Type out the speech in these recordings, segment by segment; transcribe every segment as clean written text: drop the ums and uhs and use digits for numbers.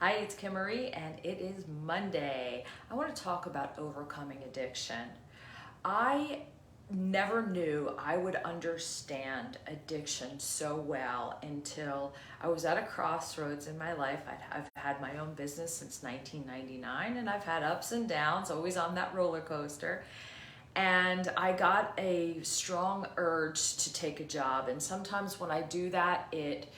Hi, it's Kimmery, and it is Monday. I want to talk about overcoming addiction. I never knew I would understand addiction so well until I was at a crossroads in my life. I've had my own business since 1999, and I've had ups and downs, always on that roller coaster. And I got a strong urge to take a job, and sometimes when I do that, it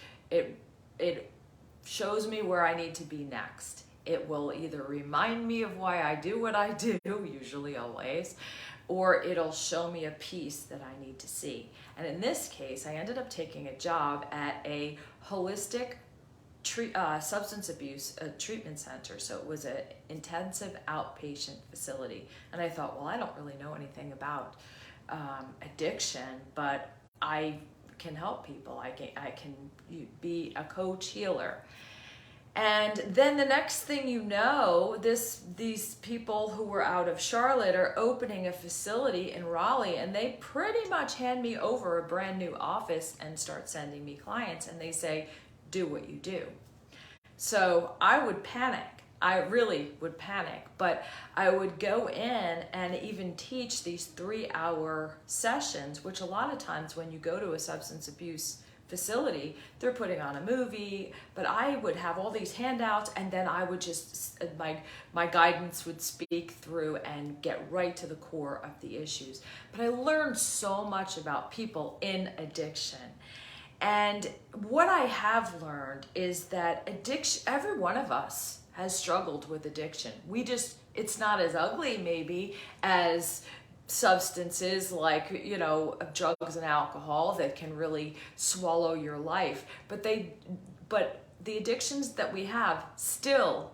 shows me where I need to be next. It will either remind me of why I do what I do, usually always, or it'll show me a piece that I need to see. And in this case, I ended up taking a job at a holistic substance abuse treatment center. So it was an intensive outpatient facility. And I thought, well, I don't really know anything about addiction, but I can help people. I can be a coach healer. And then the next thing you know, these people who were out of Charlotte are opening a facility in Raleigh, and they pretty much hand me over a brand new office and start sending me clients, and they say, do what you do. So I would panic. I really would panic, but I would go in and even teach these 3-hour sessions, which a lot of times when you go to a substance abuse facility, they're putting on a movie, but I would have all these handouts, and then I would just, my guidance would speak through and get right to the core of the issues. But I learned so much about people in addiction. And what I have learned is that addiction, every one of us has struggled with addiction. It's not as ugly maybe as substances like, drugs and alcohol that can really swallow your life. But the addictions that we have still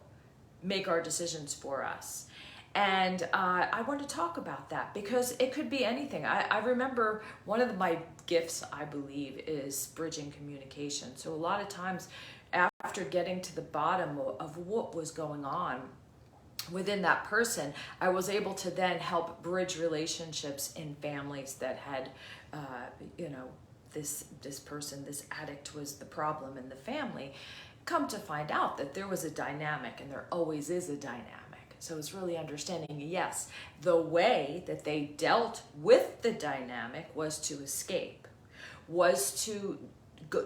make our decisions for us. And I want to talk about that because it could be anything. I remember one of my gifts, I believe, is bridging communication. So a lot of times after getting to the bottom of what was going on within that person, I was able to then help bridge relationships in families that had, this person, this addict was the problem in the family. Come to find out that there was a dynamic, and there always is a dynamic. So it's really understanding, yes, the way that they dealt with the dynamic was to escape, was to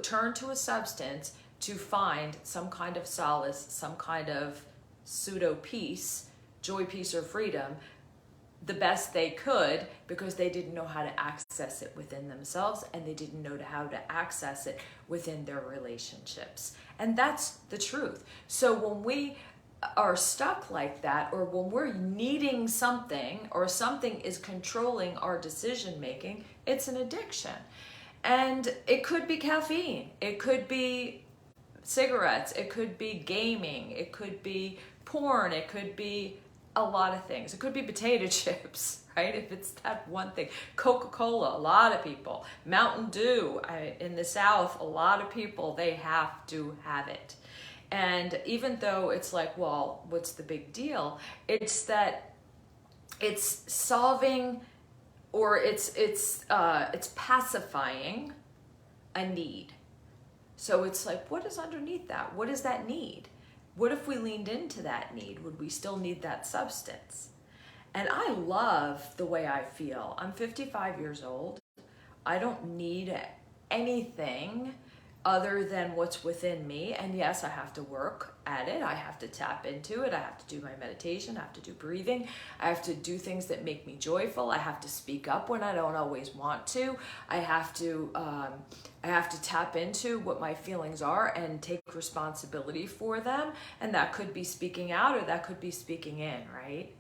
turn to a substance to find some kind of solace, some kind of pseudo peace, joy, peace, or freedom, the best they could, because they didn't know how to access it within themselves, and they didn't know how to access it within their relationships. And that's the truth. So when we are stuck like that, or when we're needing something, or something is controlling our decision making, it's an addiction. And it could be caffeine, it could be cigarettes, it could be gaming, it could be porn, it could be a lot of things. It could be potato chips, right? If it's that one thing. Coca-Cola, a lot of people. Mountain Dew, in the South, a lot of people, they have to have it. And even though it's like, well, what's the big deal? It's that it's solving, or it's pacifying a need. So it's like, what is underneath that? What is that need? What if we leaned into that need? Would we still need that substance? And I love the way I feel. I'm 55 years old. I don't need anything other than what's within me. And yes, I have to work at it. I have to tap into it. I have to do my meditation. I have to do breathing. I have to do things that make me joyful. I have to speak up when I don't always want to. I have to tap into what my feelings are and take responsibility for them. And that could be speaking out, or that could be speaking in, right?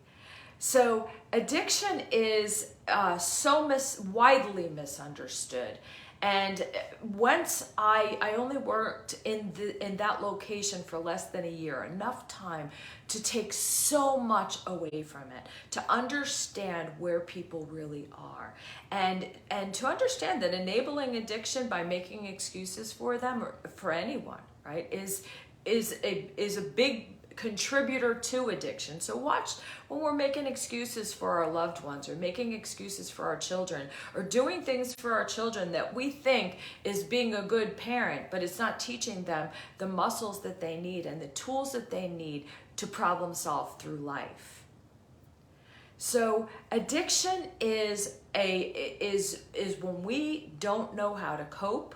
So addiction is widely misunderstood. And once I only worked in that location for less than a year, enough time to take so much away from it, to understand where people really are, and to understand that enabling addiction by making excuses for them, or for anyone, right, is a big contributor to addiction. So watch when we're making excuses for our loved ones, or making excuses for our children, or doing things for our children that we think is being a good parent, but it's not teaching them the muscles that they need and the tools that they need to problem solve through life. So addiction is when we don't know how to cope.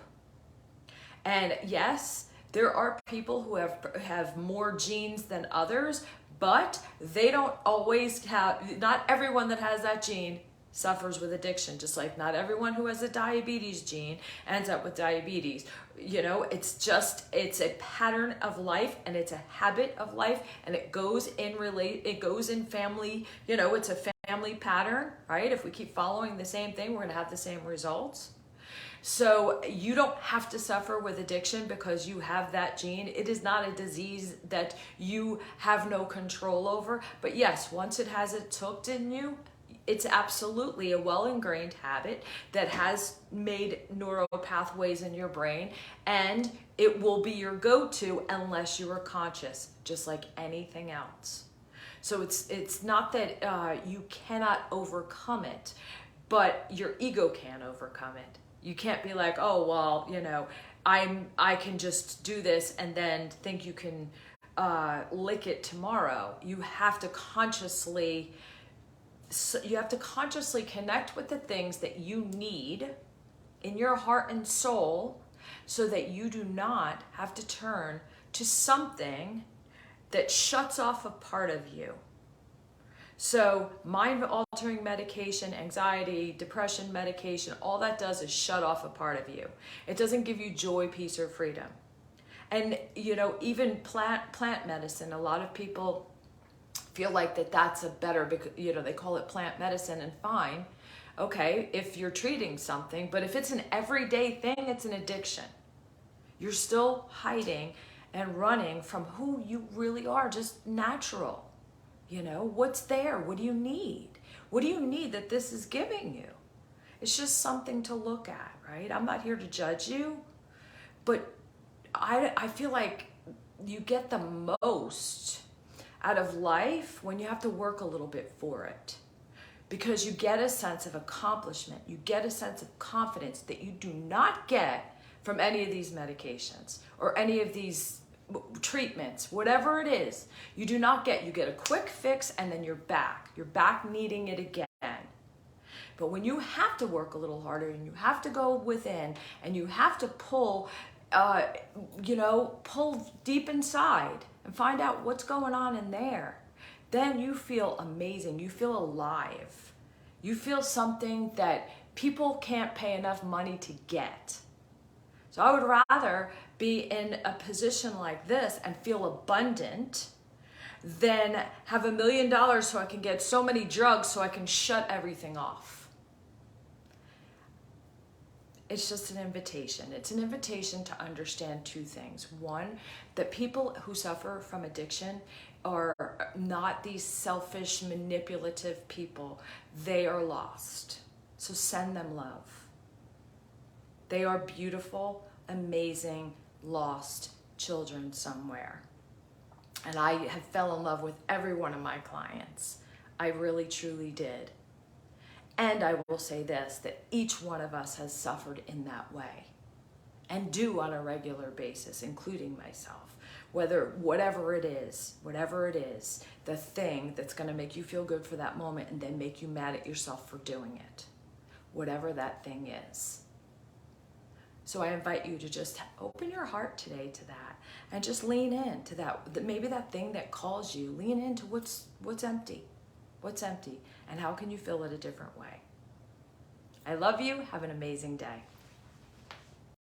And yes, there are people who have more genes than others, but they don't always have, not everyone that has that gene suffers with addiction, just like not everyone who has a diabetes gene ends up with diabetes. You know, it's a pattern of life, and it's a habit of life, and it goes in family, you know, it's a family pattern, right? If we keep following the same thing, we're going to have the same results. So you don't have to suffer with addiction because you have that gene. It is not a disease that you have no control over. But yes, once it has it hooked in you, it's absolutely a well-ingrained habit that has made neural pathways in your brain, and it will be your go-to unless you are conscious, just like anything else. So it's not that you cannot overcome it, but your ego can overcome it. You can't be like, oh, well, you know, I can just do this and then think you can lick it tomorrow. You have to consciously connect with the things that you need in your heart and soul, so that you do not have to turn to something that shuts off a part of you. So mind-altering medication, anxiety, depression medication, all that does is shut off a part of you. It doesn't give you joy, peace, or freedom. And, you know, even plant medicine, a lot of people feel like that's a better, you know, they call it plant medicine, and fine. Okay, if you're treating something, but if it's an everyday thing, it's an addiction. You're still hiding and running from who you really are, just natural. You know, what's there? What do you need? What do you need that this is giving you? It's just something to look at, right? I'm not here to judge you, but I feel like you get the most out of life when you have to work a little bit for it, because you get a sense of accomplishment. You get a sense of confidence that you do not get from any of these medications or any of these treatments, whatever it is. You do not get. You get a quick fix and then you're back needing it again. But when you have to work a little harder, and you have to go within, and you have to pull deep inside and find out what's going on in there, then you feel amazing. You feel alive. You feel something that people can't pay enough money to get. So I would rather be in a position like this and feel abundant than have $1 million so I can get so many drugs so I can shut everything off. It's just an invitation. It's an invitation to understand two things. One, that people who suffer from addiction are not these selfish, manipulative people. They are lost. So send them love. They are beautiful, amazing, lost children somewhere. And I have fell in love with every one of my clients. I really, truly did. And I will say this, that each one of us has suffered in that way, and do on a regular basis, including myself. Whatever it is, the thing that's going to make you feel good for that moment and then make you mad at yourself for doing it. Whatever that thing is. So I invite you to just open your heart today to that, and just lean into that. Maybe that thing that calls you, lean into what's empty. What's empty, and how can you fill it a different way? I love you. Have an amazing day.